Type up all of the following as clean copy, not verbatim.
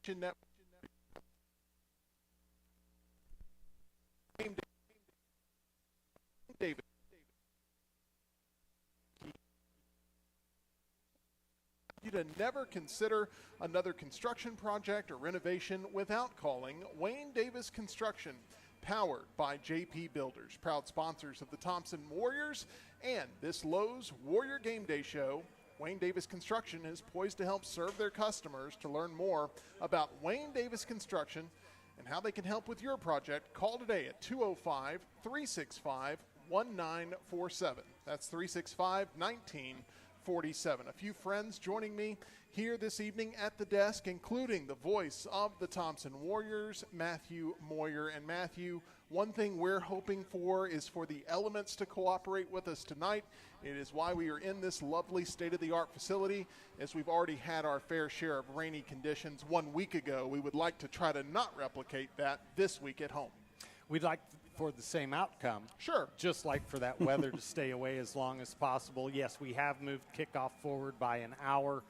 Network. David. You to never consider another construction project or renovation without calling Wayne Davis Construction, powered by JP Builders, proud sponsors of the Thompson Warriors and this Lowe's Warrior Game Day show. Wayne Davis Construction is poised to help serve their customers. To learn more about Wayne Davis Construction and how they can help with your project, call today at 205-365-1947. That's 365-1947. A few friends joining me here this evening at the desk, including the voice of the Thompson Warriors, Matthew Moyer. And Matthew, one thing we're hoping for is for the elements to cooperate with us tonight. It is why we are in this lovely state-of-the-art facility, as we've already had our fair share of rainy conditions 1 week ago. We would like to try to not replicate that this week at home. We'd like for the same outcome. Sure. Just like for that weather to stay away as long as possible. Yes, we have moved kickoff forward by an hour.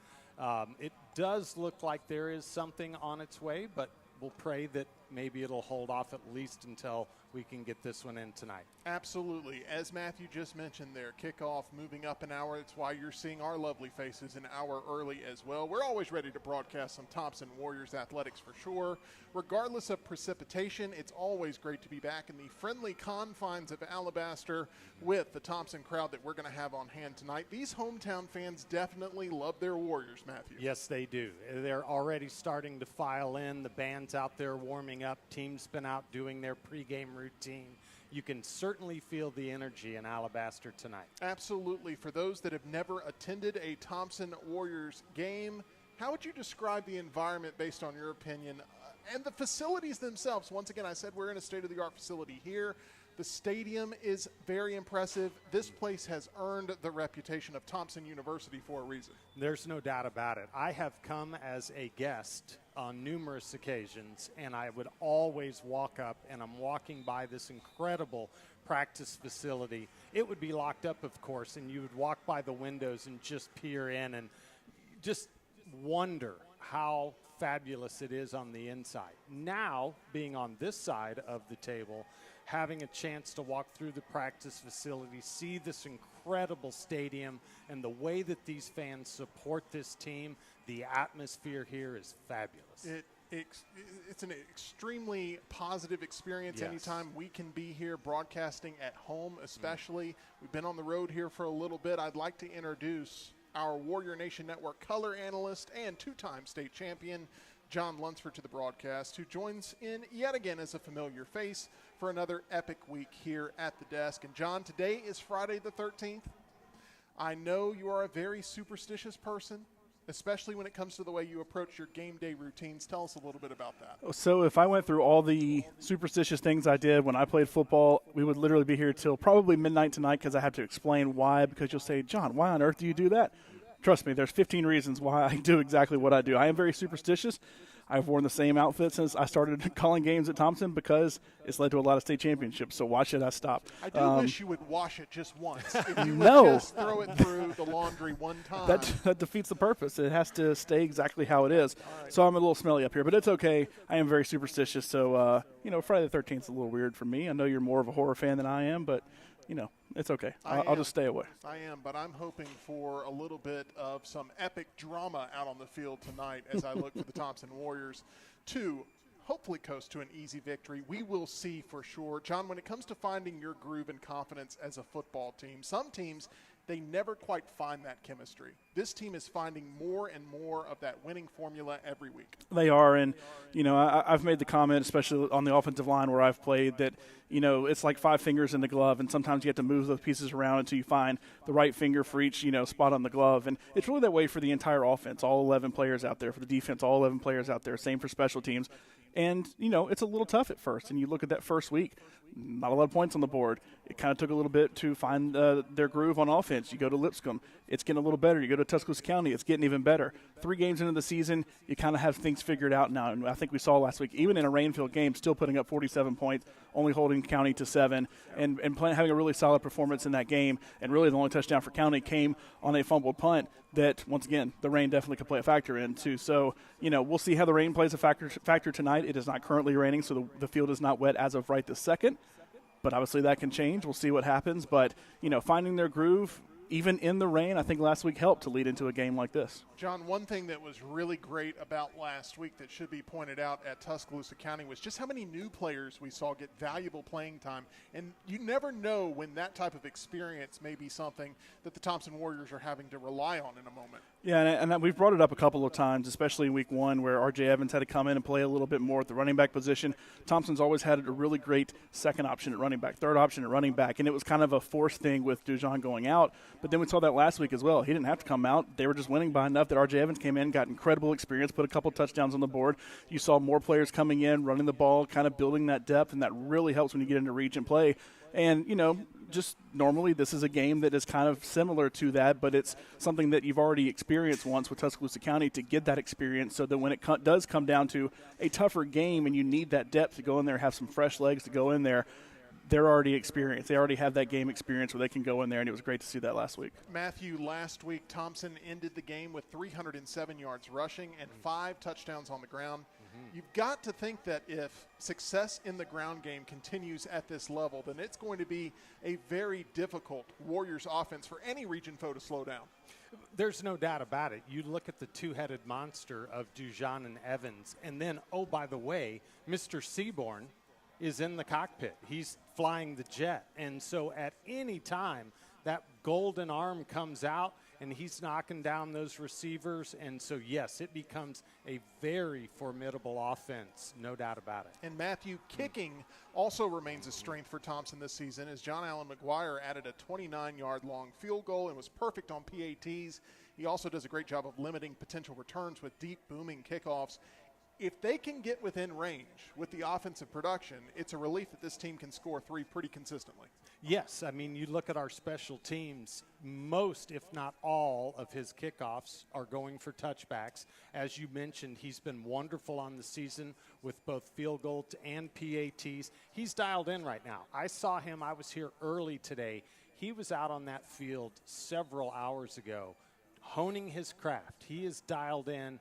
It does look like there is something on its way, but we'll pray that maybe it'll hold off at least until we can get this one in tonight. Absolutely. As Matthew just mentioned there, kickoff moving up an hour. That's why you're seeing our lovely faces an hour early as well. We're always ready to broadcast some Thompson Warriors athletics for sure. Regardless of precipitation, it's always great to be back in the friendly confines of Alabaster with the Thompson crowd that we're going to have on hand tonight. These hometown fans definitely love their Warriors, Matthew. Yes, they do. They're already starting to file in. The band's out there warming up. Team's been out doing their pregame routine. You can certainly feel the energy in Alabaster tonight. Absolutely. For those that have never attended a Thompson Warriors game, how would you describe the environment based on your opinion and the facilities themselves? Once again, I said we're in a state-of-the-art facility here. The stadium is very impressive. This place has earned the reputation of Thompson University for a reason. There's no doubt about it. I have come as a guest on numerous occasions, and I would always walk up, and I'm walking by this incredible practice facility. It would be locked up, of course, and you would walk by the windows and just peer in and just wonder how fabulous it is on the inside. Now, being on this side of the table, having a chance to walk through the practice facility, see this incredible stadium, and the way that these fans support this team, the atmosphere here is fabulous. It's an extremely positive experience. Yes. Anytime we can be here broadcasting at home, especially. We've been on the road here for a little bit. I'd like to introduce our Warrior Nation Network color analyst and two-time state champion, John Lunsford, to the broadcast, who joins in yet again as a familiar face for another epic week here at the desk. And John, today is Friday the 13th. I know you are a very superstitious person, especially when it comes to the way you approach your game day routines. Tell us a little bit about that. So if I went through all the superstitious things I did when I played football, we would literally be here till probably midnight tonight, because I have to explain why, because you'll say, John, why on earth do you do that? Trust me, there's 15 reasons why I do exactly what I do. I am very superstitious. I've worn the same outfit since I started calling games at Thompson, because it's led to a lot of state championships. So why should I stop? I do wish you would wash it just once. If you would No. just throw it through the laundry one time. That defeats the purpose. It has to stay exactly how it is. So I'm a little smelly up here, but it's okay. I am very superstitious. So, Friday the 13th is a little weird for me. I know you're more of a horror fan than I am, but, it's okay. I'll just stay away. I am, but I'm hoping for a little bit of some epic drama out on the field tonight as I look for the Thompson Warriors to hopefully coast to an easy victory. We will see for sure. John, when it comes to finding your groove and confidence as a football team, some teams, they never quite find that chemistry. This team is finding more and more of that winning formula every week. They are, and, I've made the comment, especially on the offensive line where I've played, that, it's like 5 fingers in the glove, and sometimes you have to move those pieces around until you find the right finger for each, spot on the glove. And it's really that way for the entire offense, all 11 players out there. For the defense, all 11 players out there. Same for special teams. And, it's a little tough at first. And you look at that first week, not a lot of points on the board. It kind of took a little bit to find their groove on offense. You go to Lipscomb, it's getting a little better. You go to Tuscaloosa County, it's getting even better. 3 games into the season, you kind of have things figured out now. And I think we saw last week, even in a rain-filled game, still putting up 47 points, only holding County to 7, and having a really solid performance in that game. And really the only touchdown for County came on a fumbled punt that, once again, the rain definitely could play a factor in too. So, we'll see how the rain plays a factor tonight. It is not currently raining, so the field is not wet as of right this second. But obviously that can change. We'll see what happens. But, finding their groove, even in the rain, I think last week helped to lead into a game like this. John, one thing that was really great about last week that should be pointed out at Tuscaloosa County was just how many new players we saw get valuable playing time. And you never know when that type of experience may be something that the Thompson Warriors are having to rely on in a moment. Yeah, and we've brought it up a couple of times, especially in week 1, where R.J. Evans had to come in and play a little bit more at the running back position. Thompson's always had a really great second option at running back, third option at running back, and it was kind of a forced thing with Dujon going out. But then we saw that last week as well. He didn't have to come out. They were just winning by enough that R.J. Evans came in, got incredible experience, put a couple touchdowns on the board. You saw more players coming in, running the ball, kind of building that depth, and that really helps when you get into region play. And, just normally this is a game that is kind of similar to that, but it's something that you've already experienced once with Tuscaloosa County to get that experience so that when it does come down to a tougher game and you need that depth to go in there, have some fresh legs to go in there, they're already experienced. They already have that game experience where they can go in there, and it was great to see that last week. Matthew, last week Thompson ended the game with 307 yards rushing and 5 touchdowns on the ground. You've got to think that if success in the ground game continues at this level, then it's going to be a very difficult Warriors offense for any region foe to slow down. There's no doubt about it. You look at the two-headed monster of Dujon and Evans, and then, oh, by the way, Mr. Seaborn is in the cockpit. He's flying the jet. And so at any time, that golden arm comes out, and he's knocking down those receivers. And so, yes, it becomes a very formidable offense, no doubt about it. And, Matthew, kicking also remains a strength for Thompson this season as John Allen McGuire added a 29-yard long field goal and was perfect on PATs. He also does a great job of limiting potential returns with deep, booming kickoffs. If they can get within range with the offensive production, it's a relief that this team can score 3 pretty consistently. Yes, I mean, you look at our special teams, most, if not all, of his kickoffs are going for touchbacks. As you mentioned, he's been wonderful on the season with both field goals and PATs. He's dialed in right now. I saw him, I was here early today. He was out on that field several hours ago, honing his craft. He is dialed in.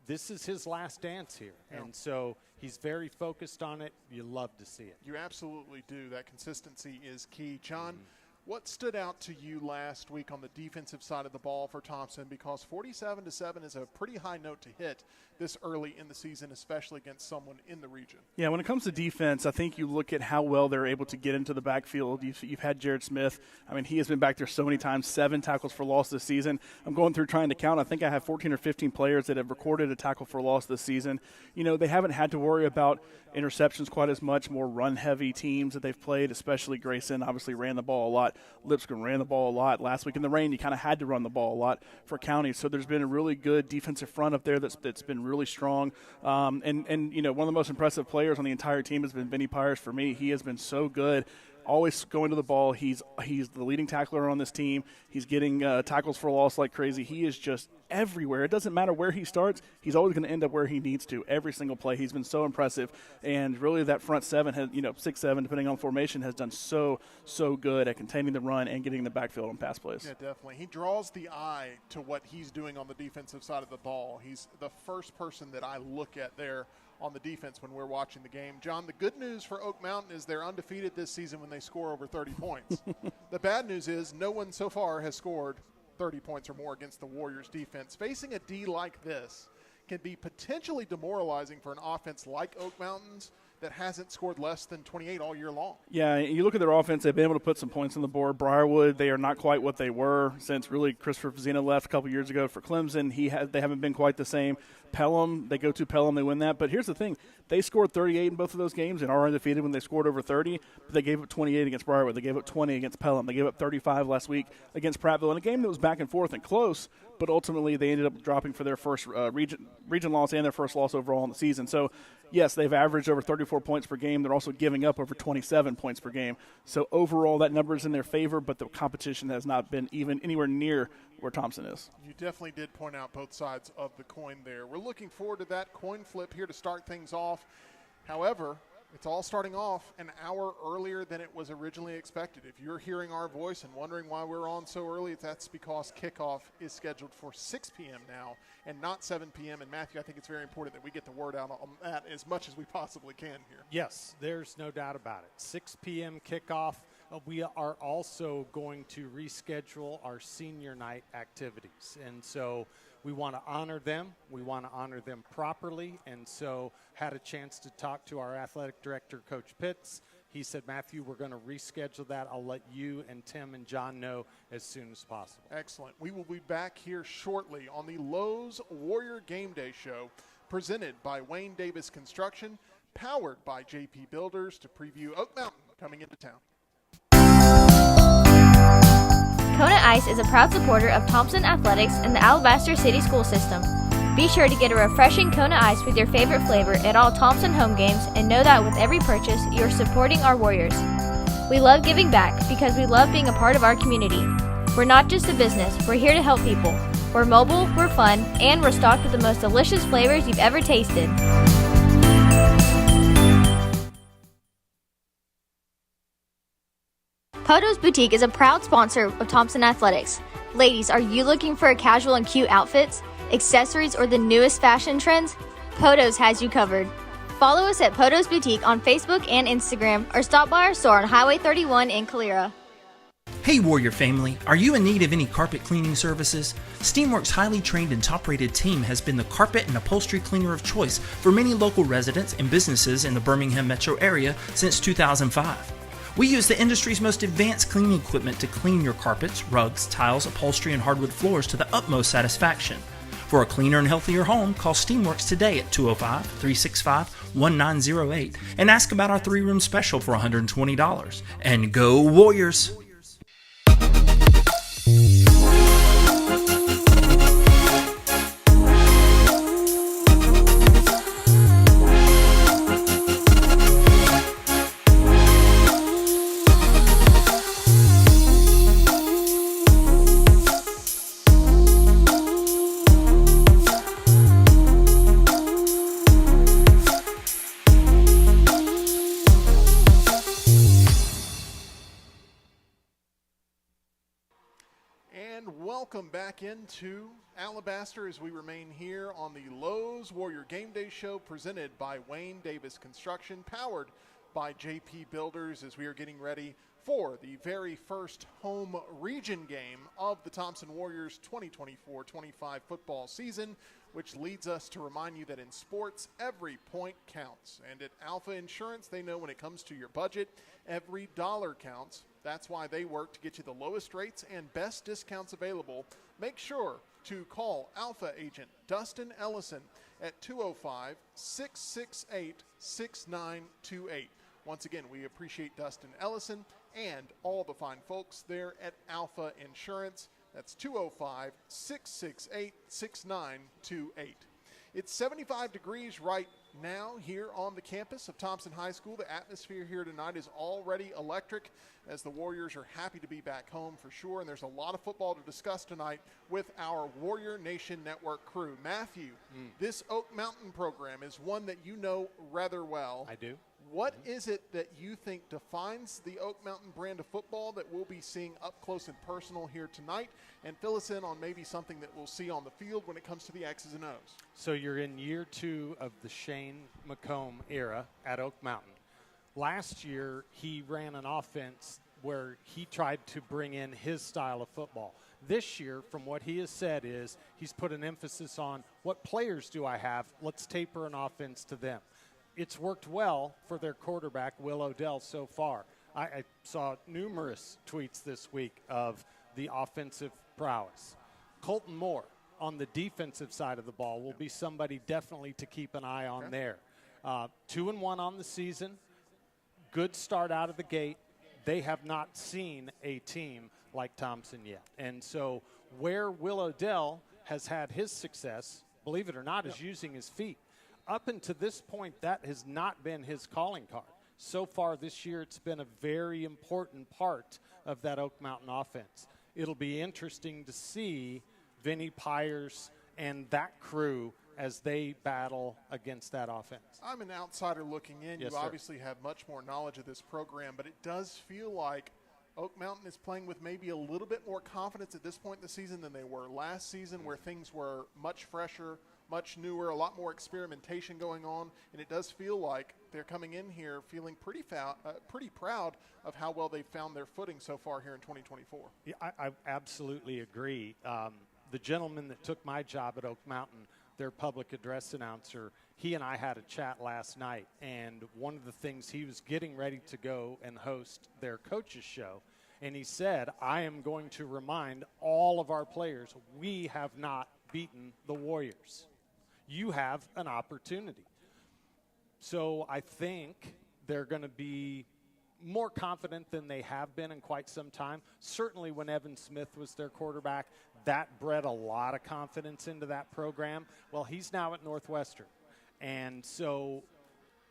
This is his last dance here, and so he's very focused on it. You love to see it. You absolutely do. That consistency is key. John, what stood out to you last week on the defensive side of the ball for Thompson? Because 47-7 is a pretty high note to hit this early in the season, especially against someone in the region. Yeah, when it comes to defense, I think you look at how well they're able to get into the backfield. You've had Jared Smith. I mean, he has been back there so many times, 7 tackles for loss this season. I'm going through trying to count. I think I have 14 or 15 players that have recorded a tackle for loss this season. They haven't had to worry about interceptions quite as much, more run-heavy teams that they've played, especially Grayson obviously ran the ball a lot. Lipscomb ran the ball a lot. Last week in the rain, you kind of had to run the ball a lot for County. So there's been a really good defensive front up there that's been really strong. And one of the most impressive players on the entire team has been Vinny Pires for me. He has been so good. Always going to the ball. He's the leading tackler on this team. He's getting tackles for loss like crazy. He is just everywhere. It doesn't matter where he starts. He's always going to end up where he needs to every single play. He's been so impressive. And really that front 7, has 6-7, depending on formation, has done so good at containing the run and getting in the backfield on pass plays. Yeah, definitely. He draws the eye to what he's doing on the defensive side of the ball. He's the first person that I look at there on the defense when we're watching the game. John, the good news for Oak Mountain is they're undefeated this season when they score over 30 points. The bad news is no one so far has scored 30 points or more against the Warriors defense. Facing a D like this can be potentially demoralizing for an offense like Oak Mountain's that hasn't scored less than 28 all year long. Yeah, you look at their offense, they've been able to put some points on the board. Briarwood, they are not quite what they were since really Christopher Fazina left a couple years ago for Clemson. They haven't been quite the same. Pelham, they go to Pelham, they win that. But here's the thing. They scored 38 in both of those games and are undefeated when they scored over 30. But they gave up 28 against Briarwood. They gave up 20 against Pelham. They gave up 35 last week against Prattville in a game that was back and forth and close, but ultimately they ended up dropping for their first region loss and their first loss overall in the season. So, yes, they've averaged over 34 points per game. They're also giving up over 27 points per game. So overall that number is in their favor, but the competition has not been even anywhere near where Thompson is. You definitely did point out both sides of the coin there. We're looking forward to that coin flip here to start things off. However, it's all starting off an hour earlier than it was originally expected. If you're hearing our voice and wondering why we're on so early, that's because kickoff is scheduled for 6 p.m. now and not 7 p.m. And, Matthew, I think it's very important that we get the word out on that as much as we possibly can here. Yes, there's no doubt about it. 6 p.m. kickoff. We are also going to reschedule our senior night activities. And so we want to honor them. We want to honor them properly. And so had a chance to talk to our athletic director, Coach Pitts. He said, Matthew, we're going to reschedule that. I'll let you and Tim and John know as soon as possible. Excellent. We will be back here shortly on the Lowe's Warrior Game Day Show, presented by Wayne Davis Construction, powered by JP Builders, to preview Oak Mountain coming into town. Kona Ice is a proud supporter of Thompson Athletics and the Alabaster City School System. Be sure to get a refreshing Kona Ice with your favorite flavor at all Thompson home games, and know that with every purchase, you're supporting our Warriors. We love giving back because we love being a part of our community. We're not just a business, we're here to help people. We're mobile, we're fun, and we're stocked with the most delicious flavors you've ever tasted. Poto's Boutique is a proud sponsor of Thompson Athletics. Ladies, are you looking for a casual and cute outfits, accessories, or the newest fashion trends? Poto's has you covered. Follow us at Poto's Boutique on Facebook and Instagram, or stop by our store on Highway 31 in Calera. Hey Warrior family, are you in need of any carpet cleaning services? Steamworks' highly trained and top-rated team has been the carpet and upholstery cleaner of choice for many local residents and businesses in the Birmingham metro area since 2005. We use the industry's most advanced cleaning equipment to clean your carpets, rugs, tiles, upholstery, and hardwood floors to the utmost satisfaction. For a cleaner and healthier home, call Steamworks today at 205-365-1908 and ask about our 3-room special for $120. And go Warriors! Welcome back into Alabaster as we remain here on the Lowe's Warrior Game Day Show, presented by Wayne Davis Construction, powered by JP Builders, as we are getting ready for the very first home region game of the Thompson Warriors 2024-25 football season, which leads us to remind you that in sports, every point counts. And at Alpha Insurance, they know when it comes to your budget, every dollar counts. That's why they work to get you the lowest rates and best discounts available. Make sure to call Alpha agent Dustin Ellison at 205-668-6928. Once again, we appreciate Dustin Ellison and all the fine folks there at Alpha Insurance. That's 205-668-6928. It's 75 degrees right now here on the campus of Thompson High School. The atmosphere here tonight is already electric, as the Warriors are happy to be back home for sure. And there's a lot of football to discuss tonight with our Warrior Nation Network crew. Matthew, this Oak Mountain program is one that you know rather well. I do. What is it that you think defines the Oak Mountain brand of football that we'll be seeing up close and personal here tonight? And fill us in on maybe something that we'll see on the field when it comes to the X's and O's. So you're in year 2 of the Shane McComb era at Oak Mountain. Last year, he ran an offense where he tried to bring in his style of football. This year, from what he has said, is he's put an emphasis on what players do I have? Let's taper an offense to them. It's worked well for their quarterback, Will Odell, so far. I saw numerous tweets this week of the offensive prowess. Colton Moore on the defensive side of the ball will be somebody definitely to keep an eye on there. 2-1 on the season. Good start out of the gate. They have not seen a team like Thompson yet. And so where Will Odell has had his success, believe it or not, is using his feet. Up until this point, that has not been his calling card. So far this year, it's been a very important part of that Oak Mountain offense. it'll be interesting to see Vinny Pyers and that crew as they battle against that offense. I'm an outsider looking in. Yes, you sir. obviously have much more knowledge of this program, but it does feel like Oak Mountain is playing with maybe a little bit more confidence at this point in the season than they were last season, where things were much fresher, much newer, a lot more experimentation going on, and it does feel like they're coming in here feeling pretty proud of how well they've found their footing so far here in 2024. Yeah, I absolutely agree. The gentleman that took my job at Oak Mountain, their public address announcer, he and I had a chat last night, and one of the things, he was getting ready to go and host their coaches show, and he said, I am going to remind all of our players, we have not beaten the Warriors. You have an opportunity. So I think they're going to be more confident than they have been in quite some time. Certainly when Evan Smith was their quarterback, that bred a lot of confidence into that program. Well, he's now at Northwestern. And so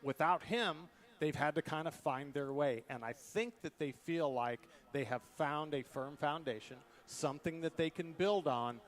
without him, they've had to kind of find their way. And I think that they feel like they have found a firm foundation, something that they can build on,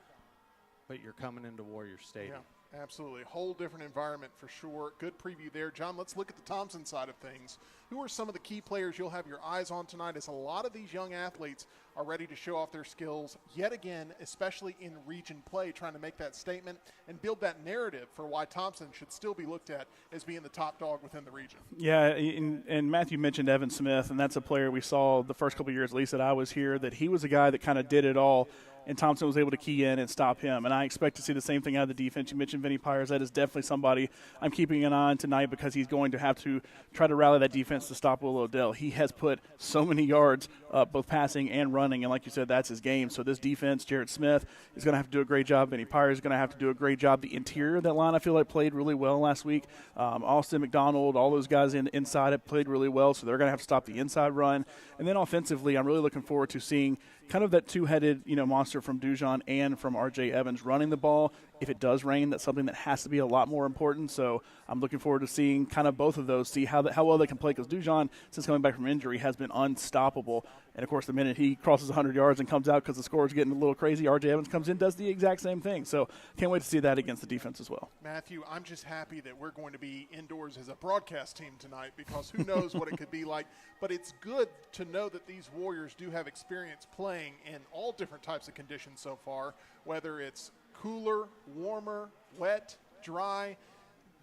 but you're coming into Warrior Stadium. Yeah, absolutely. Whole different environment for sure. Good preview there. John, let's look at the Thompson side of things. Who are some of the key players you'll have your eyes on tonight, as a lot of these young athletes are ready to show off their skills yet again, especially in region play, trying to make that statement and build that narrative for why Thompson should still be looked at as being the top dog within the region. Yeah, and Matthew mentioned Evan Smith, and that's a player we saw the first couple of years, at least that I was here, that he was a guy that kind of did it all, and Thompson was able to key in and stop him. And I expect to see the same thing out of the defense. You mentioned Vinny Pyers. That is definitely somebody I'm keeping an eye on tonight, because he's going to have to try to rally that defense to stop Will Odell. He has put so many yards, both passing and running, and like you said, that's his game. So this defense, Jared Smith is going to have to do a great job. Vinny Pyers is going to have to do a great job. The interior of that line, I feel like, played really well last week. Austin McDonald, all those guys inside it played really well, so they're going to have to stop the inside run. And then offensively, I'm really looking forward to seeing kind of that two-headed, monster from Dujon and from R.J. Evans running the ball. If it does rain, that's something that has to be a lot more important. So I'm looking forward to seeing kind of both of those, see how well they can play, because Dujon, since coming back from injury, has been unstoppable. And, of course, the minute he crosses 100 yards and comes out because the score is getting a little crazy, R.J. Evans comes in, does the exact same thing. So can't wait to see that against the defense as well. Matthew, I'm just happy that we're going to be indoors as a broadcast team tonight, because who knows what it could be like. But it's good to know that these Warriors do have experience playing in all different types of conditions so far, whether it's cooler, warmer, wet, dry.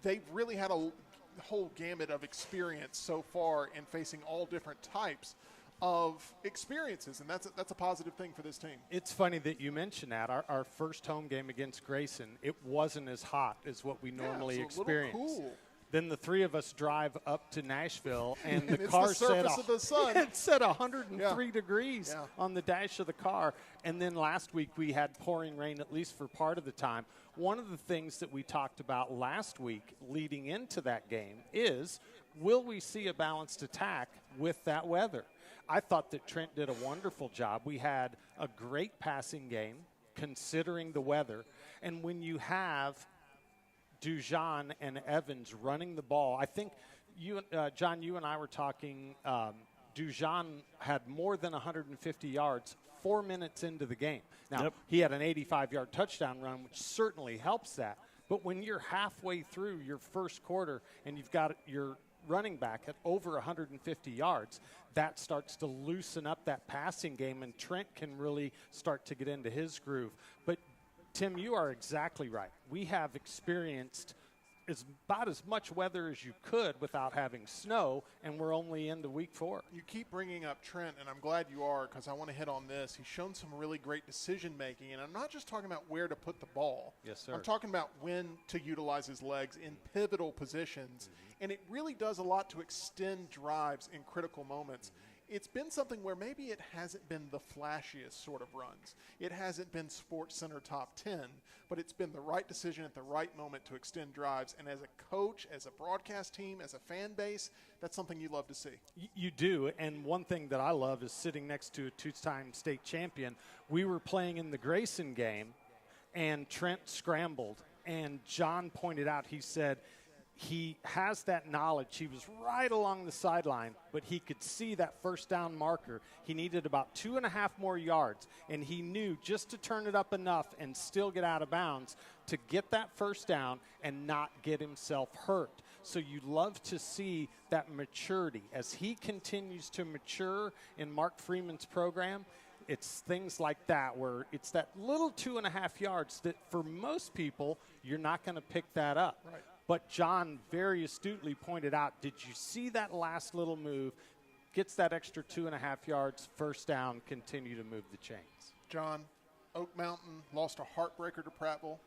They've really had a whole gamut of experience so far in facing all different types of experiences, and that's a positive thing for this team. It's funny that you mention that. Our first home game against Grayson, it wasn't as hot as what we normally experience. Cool. Then the three of us drive up to Nashville, and the it's car the surface of the sun. It said 103 degrees on the dash of the car. And then last week we had pouring rain, at least for part of the time. One of the things that we talked about last week leading into that game is, will we see a balanced attack with that weather? I thought that Trent did a wonderful job. We had a great passing game considering the weather. And when you have Dujon and Evans running the ball, I think, John, you and I were talking, Dujon had more than 150 yards 4 minutes into the game. Now, he had an 85-yard touchdown run, which certainly helps that. But when you're halfway through your first quarter and you've got your running back at over 150 yards, that starts to loosen up that passing game, and Trent can really start to get into his groove. But, Tim, you are exactly right. We have experienced about as much weather as you could without having snow, and we're only into week 4. You keep bringing up Trent, and I'm glad you are, because I want to hit on this. He's shown some really great decision-making, and I'm not just talking about where to put the ball. Yes, sir. I'm talking about when to utilize his legs in pivotal positions, and it really does a lot to extend drives in critical moments. It's been something where maybe it hasn't been the flashiest sort of runs. It hasn't been Sports Center top 10, but it's been the right decision at the right moment to extend drives. And as a coach, as a broadcast team, as a fan base, that's something you love to see. You do, and one thing that I love is sitting next to a two-time state champion. We were playing in the Grayson game, and Trent scrambled, and John pointed out, he said, he has that knowledge. He was right along the sideline, but he could see that first down marker. He needed about 2.5 more yards, and he knew just to turn it up enough and still get out of bounds to get that first down and not get himself hurt. So you love to see that maturity. As he continues to mature in Mark Freeman's program, it's things like that where it's that little 2.5 yards that for most people, you're not going to pick that up. Right. But John very astutely pointed out, did you see that last little move? Gets that extra 2.5 yards, first down, continue to move the chains. John, Oak Mountain lost a heartbreaker to Prattville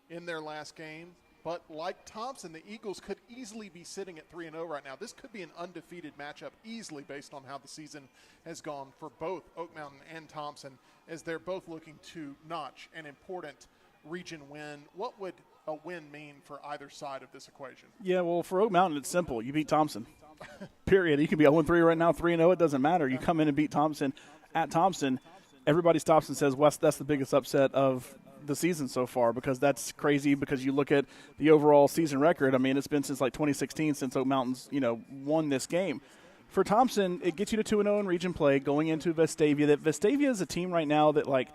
in their last game. But like Thompson, the Eagles could easily be sitting at 3-0 right now. This could be an undefeated matchup easily based on how the season has gone for both Oak Mountain and Thompson, as they're both looking to notch an important region win. What would a win mean for either side of this equation? Yeah, well, for Oak Mountain, it's simple. You beat Thompson. Period. You can be 0-3 right now, 3-0. It doesn't matter. You come in and beat Thompson at Thompson. Everybody stops and says, Wes, that's the biggest upset of the season so far, because that's crazy, because you look at the overall season record. I mean, it's been since like 2016 since Oak Mountain's, won this game. For Thompson, it gets you to 2-0 in region play going into Vestavia. That Vestavia is a team right now that, like,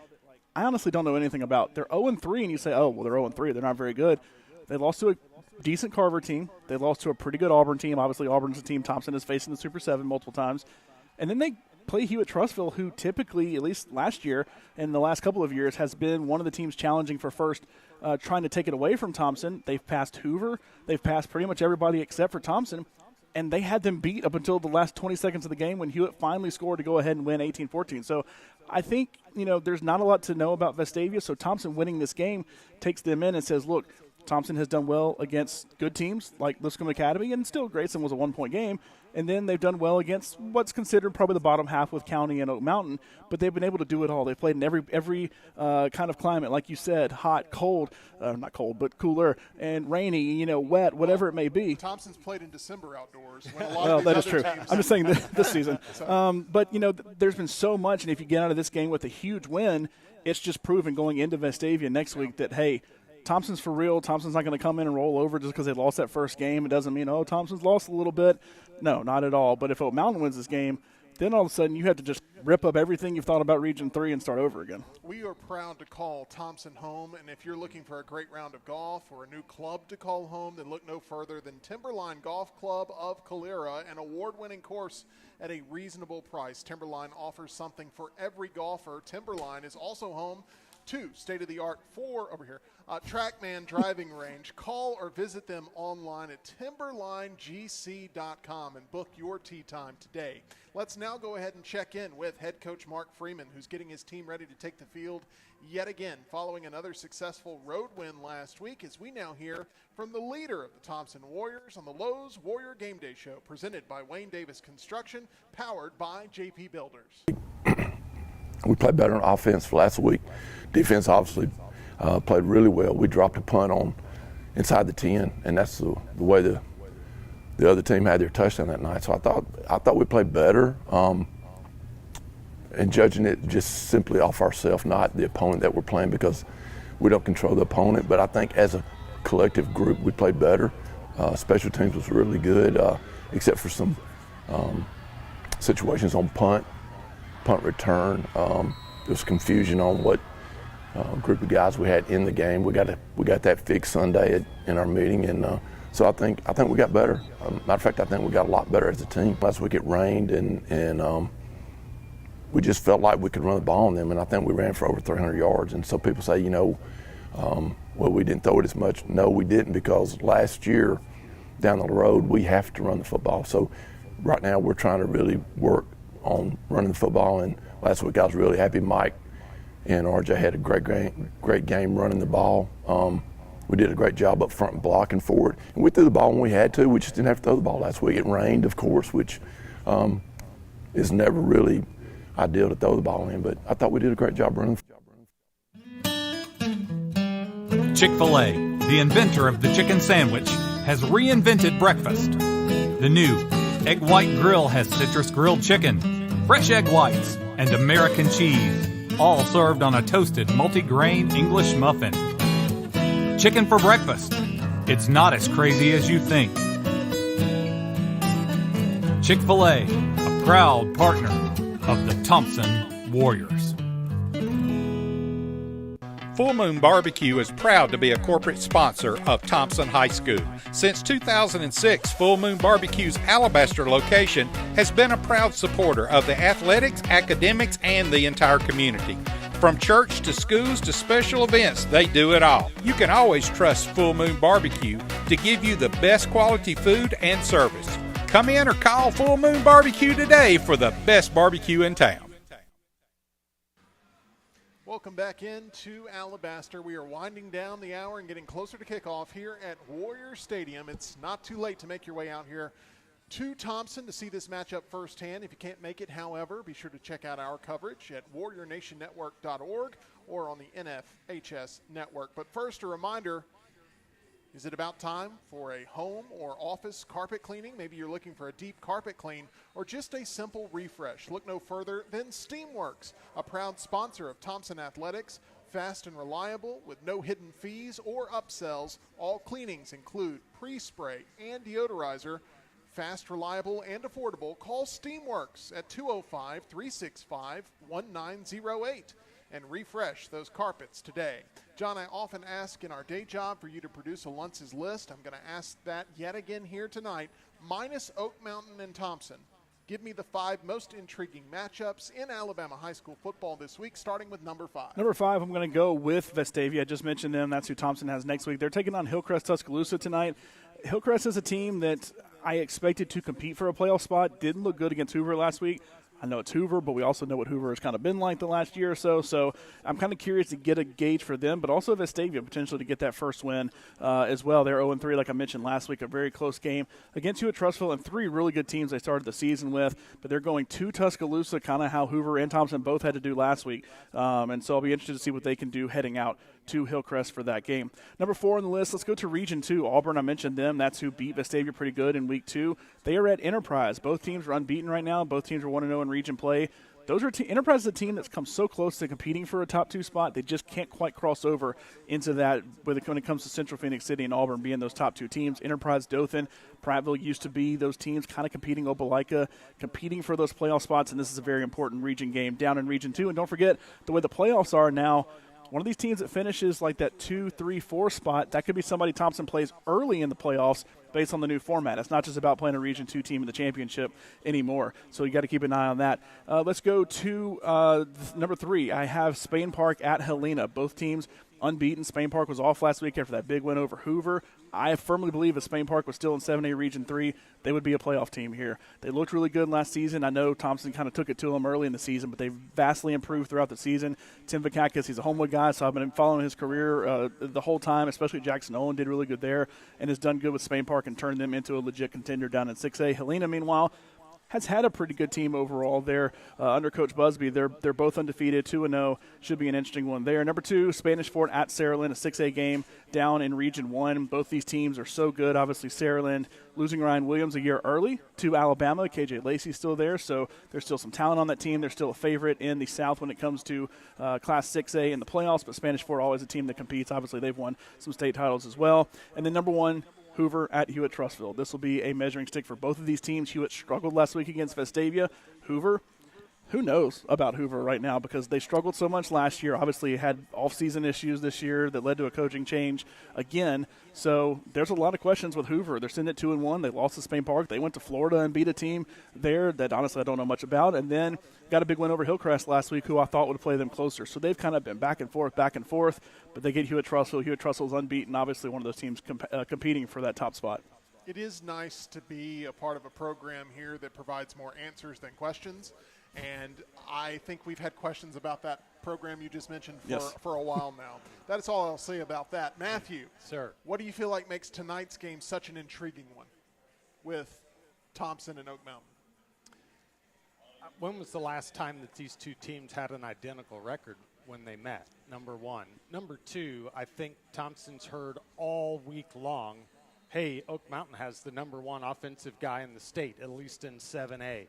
I honestly don't know anything about. They're 0-3, and you say, oh, well, they're 0-3. They're not very good. They lost to a decent Carver team. They lost to a pretty good Auburn team. Obviously, Auburn's a team Thompson has faced in the Super 7 multiple times. And then they play Hewitt-Trussville, who typically, at least last year and the last couple of years, has been one of the teams challenging for first, trying to take it away from Thompson. They've passed Hoover. They've passed pretty much everybody except for Thompson. And they had them beat up until the last 20 seconds of the game when Hewitt finally scored to go ahead and win 18-14. So I think, there's not a lot to know about Vestavia. So Thompson winning this game takes them in and says, look, Thompson has done well against good teams like Lipscomb Academy, and still Grayson was a 1-point game. And then they've done well against what's considered probably the bottom half with County and Oak Mountain, but they've been able to do it all. They've played in every kind of climate, like you said, hot, cold, not cold, but cooler, and rainy, wet, whatever it may be. Thompson's played in December outdoors. When a lot well, of that is other true. teams I'm just saying this season. But, there's been so much, and if you get out of this game with a huge win, it's just proven going into Vestavia next week that, hey, Thompson's for real. Thompson's not going to come in and roll over just because they lost that first game. It doesn't mean, Thompson's lost a little bit. No, not at all. But if Oak Mountain wins this game, then all of a sudden you have to just rip up everything you've thought about Region 3 and start over again. We are proud to call Thompson home, and if you're looking for a great round of golf or a new club to call home, then look no further than Timberline Golf Club of Calera, an award-winning course at a reasonable price. Timberline offers something for every golfer. Timberline is also home to state-of-the-art TrackMan driving range. Call or visit them online at timberlinegc.com and book your tee time today. Let's now go ahead and check in with head coach Mark Freeman, who's getting his team ready to take the field yet again following another successful road win last week, as we now hear from the leader of the Thompson Warriors on the Lowe's Warrior Game Day Show, presented by Wayne Davis Construction, powered by JP Builders. We played better on offense last week. Defense obviously played really well. We dropped a punt on inside the 10, and that's the way the other team had their touchdown that night. So I thought we played better, and judging it just simply off ourselves, not the opponent that we're playing, because we don't control the opponent. But I think as a collective group, we played better. Special teams was really good, except for some situations on punt return. There was confusion on what group of guys we had in the game. We got that fixed Sunday in our meeting, and so I think we got better. Matter of fact, I think we got a lot better as a team. Last week it rained, and we just felt like we could run the ball on them, and I think we ran for over 300 yards. And so people say, well, we didn't throw it as much. No, we didn't, because last year down the road we have to run the football. So right now we're trying to really work on running the football, and last week I was really happy Mike and RJ had a great game running the ball. We did a great job up front blocking for it, and we threw the ball when we had to. We just didn't have to throw the ball last week. It rained, of course, which is never really ideal to throw the ball in, but I thought we did a great job running. Chick-fil-A, the inventor of the chicken sandwich, has reinvented breakfast. The new Egg White Grill has citrus grilled chicken, fresh egg whites, and American cheese, all served on a toasted multi-grain English muffin. Chicken for breakfast, It's not as crazy as you think. Chick-fil-A, a proud partner of the Thompson Warriors. Full Moon Barbecue is proud to be a corporate sponsor of Thompson High School. Since 2006, Full Moon Barbecue's Alabaster location has been a proud supporter of the athletics, academics, and the entire community. From church to schools to special events, they do it all. You can always trust Full Moon Barbecue to give you the best quality food and service. Come in or call Full Moon Barbecue today for the best barbecue in town. Welcome back into Alabaster. We are winding down the hour and getting closer to kickoff here at Warrior Stadium. It's not too late to make your way out here to Thompson to see this matchup firsthand. If you can't make it, however, be sure to check out our coverage at warriornationnetwork.org or on the NFHS network. But first, a reminder, is it about time for a home or office carpet cleaning? Maybe you're looking for a deep carpet clean or just a simple refresh. Look no further than Steamworks, a proud sponsor of Thompson Athletics. Fast and reliable with no hidden fees or upsells. All cleanings include pre-spray and deodorizer. Fast, reliable, and affordable. Call Steamworks at 205-365-1908 and refresh those carpets today. John, I often ask in our day job for you to produce a Luntz's list. I'm going to ask that yet again here tonight. Minus Oak Mountain and Thompson. Give me the 5 most intriguing matchups in Alabama high school football this week, starting with number 5. Number 5, I'm going to go with Vestavia. I just mentioned them. That's who Thompson has next week. They're taking on Hillcrest Tuscaloosa tonight. Hillcrest is a team that I expected to compete for a playoff spot. Didn't look good against Hoover last week. I know it's Hoover, but we also know what Hoover has kind of been like the last year or so. So I'm kind of curious to get a gauge for them, but also Vestavia potentially to get that first win as well. They're 0-3, like I mentioned last week, a very close game against Hewitt Trussville and 3 really good teams they started the season with. But they're going to Tuscaloosa, kind of how Hoover and Thompson both had to do last week. And so I'll be interested to see what they can do heading out to Hillcrest for that game. Number 4 on the list, let's go to Region 2. Auburn, I mentioned them. That's who beat Vestavia pretty good in Week 2. They are at Enterprise. Both teams are unbeaten right now. Both teams are 1-0 in region play. Those are Enterprise is a team that's come so close to competing for a top 2 spot. They just can't quite cross over into that when it comes to Central Phoenix City and Auburn being those top 2 teams. Enterprise, Dothan, Prattville used to be those teams kind of competing, Opelika, competing for those playoff spots, and this is a very important region game down in Region 2. And don't forget, the way the playoffs are now, one of these teams that finishes like that 2, 3, 4 spot, that could be somebody Thompson plays early in the playoffs based on the new format. It's not just about playing a Region 2 team in the championship anymore. So you got to keep an eye on that. Let's go to number 3. I have Spain Park at Helena. Both teams unbeaten. Spain Park was off last week after that big win over Hoover. I firmly believe if Spain Park was still in 7A Region 3, they would be a playoff team here. They looked really good last season. I know Thompson kind of took it to them early in the season, but they've vastly improved throughout the season. Tim Vakakis, he's a Homewood guy, so I've been following his career the whole time, especially Jackson Owen did really good there and has done good with Spain Park and turned them into a legit contender down in 6A. Helena, meanwhile, has had a pretty good team overall there under Coach Busby. They're both undefeated, 2-0. Should be an interesting one there. Number 2, Spanish Fort at Saraland, a 6A game down in Region 1. Both these teams are so good. Obviously, Saraland losing Ryan Williams a year early to Alabama. KJ Lacey's still there, so there's still some talent on that team. They're still a favorite in the South when it comes to Class 6A in the playoffs, but Spanish Fort always a team that competes. Obviously, they've won some state titles as well. And then number 1, Hoover at Hewitt Trussville. This will be a measuring stick for both of these teams. Hewitt struggled last week against Vestavia. Hoover, who knows about Hoover right now because they struggled so much last year. Obviously had off-season issues this year that led to a coaching change again. So there's a lot of questions with Hoover. They're sitting at 2-1. They lost to Spain Park. They went to Florida and beat a team there that honestly I don't know much about. And then got a big win over Hillcrest last week, who I thought would play them closer. So they've kind of been back and forth, but they get Hewitt Trussville. Hewitt Trussville's unbeaten, obviously one of those teams competing for that top spot. It is nice to be a part of a program here that provides more answers than questions. And I think we've had questions about that program you just mentioned for a while now. That's all I'll say about that. Matthew, sir, what do you feel like makes tonight's game such an intriguing one with Thompson and Oak Mountain? When was the last time that these two teams had an identical record when they met? Number 1. Number 2, I think Thompson's heard all week long, hey, Oak Mountain has the number 1 offensive guy in the state, at least in 7A.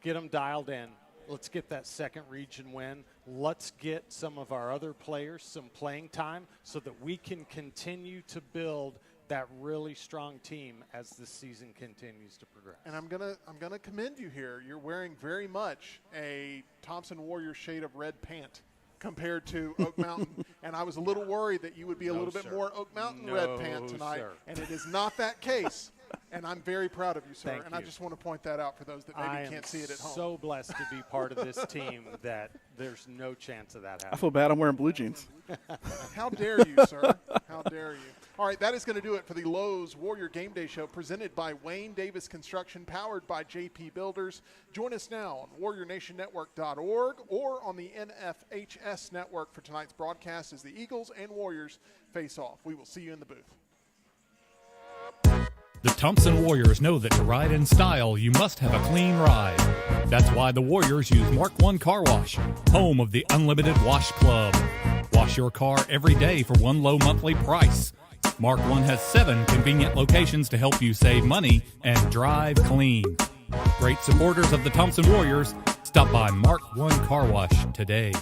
Get them dialed in. Let's get that second region win. Let's get some of our other players some playing time so that we can continue to build that really strong team as the season continues to progress. And I'm gonna commend you here. You're wearing very much a Thompson Warrior shade of red pant compared to Oak Mountain, and I was a little worried that you would be a little bit more Oak Mountain red pant tonight, and it is not that case. And I'm very proud of you, sir. Thank and you. I just want to point that out for those that maybe can't see it at home. I am so blessed to be part of this team that there's no chance of that happening. I feel bad. I'm wearing blue jeans. How dare you, sir? How dare you? All right, that is going to do it for the Lowe's Warrior Game Day Show, presented by Wayne Davis Construction, powered by JP Builders. Join us now on WarriorNationNetwork.org or on the NFHS Network for tonight's broadcast as the Eagles and Warriors face off. We will see you in the booth. The Thompson Warriors know that to ride in style, you must have a clean ride. That's why the Warriors use Mark I Car Wash, home of the Unlimited Wash Club. Wash your car every day for one low monthly price. Mark I has 7 convenient locations to help you save money and drive clean. Great supporters of the Thompson Warriors, stop by Mark I Car Wash today.